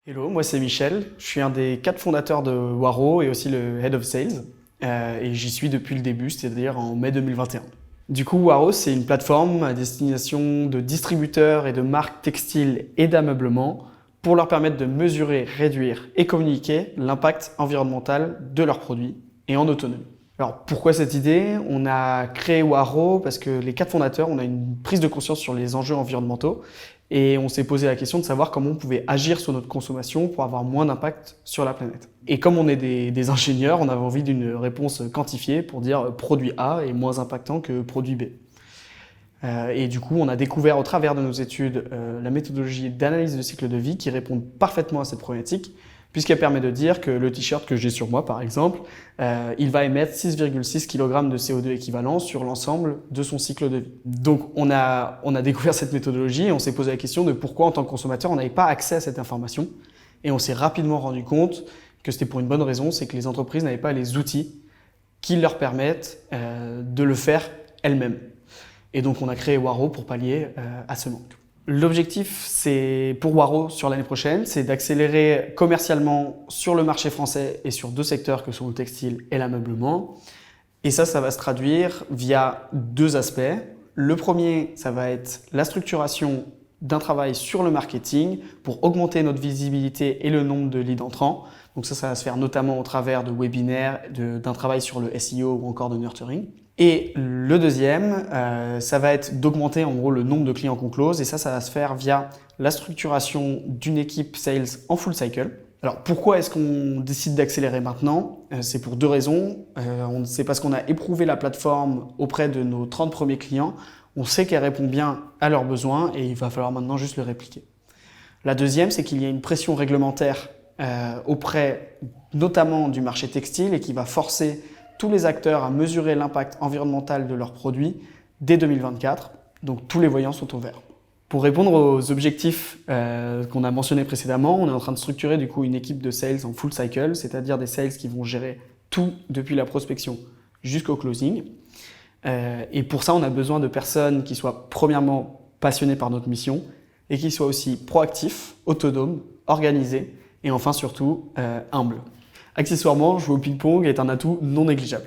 Hello, moi c'est Michel, je suis un des 4 fondateurs de Waro et aussi le Head of Sales, et j'y suis depuis le début, c'est-à-dire en mai 2021. Du coup, Waro, c'est une plateforme à destination de distributeurs et de marques textiles et d'ameublement pour leur permettre de mesurer, réduire et communiquer l'impact environnemental de leurs produits et en autonomie. Alors pourquoi cette idée? On a créé Waro parce que les 4 fondateurs, on a une prise de conscience sur les enjeux environnementaux et on s'est posé la question de savoir comment on pouvait agir sur notre consommation pour avoir moins d'impact sur la planète. Et comme on est des ingénieurs, on avait envie d'une réponse quantifiée pour dire produit A est moins impactant que produit B. Et du coup, on a découvert au travers de nos études la méthodologie d'analyse de cycle de vie qui répond parfaitement à cette problématique, puisqu'elle permet de dire que le t-shirt que j'ai sur moi, par exemple, il va émettre 6,6 kg de CO2 équivalent sur l'ensemble de son cycle de vie. Donc on a découvert cette méthodologie et on s'est posé la question de pourquoi en tant que consommateur on n'avait pas accès à cette information. Et on s'est rapidement rendu compte que c'était pour une bonne raison, c'est que les entreprises n'avaient pas les outils qui leur permettent de le faire elles-mêmes. Et donc on a créé Waro pour pallier à ce manque. L'objectif, c'est pour Waro sur l'année prochaine, c'est d'accélérer commercialement sur le marché français et sur 2 secteurs que sont le textile et l'ameublement. Et ça va se traduire via 2 aspects. Le premier, ça va être la structuration d'un travail sur le marketing pour augmenter notre visibilité et le nombre de leads entrants. Donc ça va se faire notamment au travers de webinaires, d'un travail sur le SEO ou encore de nurturing. Et le deuxième, ça va être d'augmenter en gros le nombre de clients qu'on close et ça va se faire via la structuration d'une équipe sales en full cycle. Alors pourquoi est-ce qu'on décide d'accélérer maintenant? C'est pour 2 raisons. C'est parce qu'on a éprouvé la plateforme auprès de nos 30 premiers clients. On sait qu'elle répond bien à leurs besoins et il va falloir maintenant juste le répliquer. La deuxième, c'est qu'il y a une pression réglementaire auprès notamment du marché textile et qui va forcer tous les acteurs à mesurer l'impact environnemental de leurs produits dès 2024. Donc tous les voyants sont au vert. Pour répondre aux objectifs qu'on a mentionnés précédemment, on est en train de structurer du coup une équipe de sales en full cycle, c'est-à-dire des sales qui vont gérer tout depuis la prospection jusqu'au closing. Et pour ça, on a besoin de personnes qui soient premièrement passionnées par notre mission et qui soient aussi proactifs, autonomes, organisés et enfin surtout humbles. Accessoirement, jouer au ping-pong est un atout non négligeable.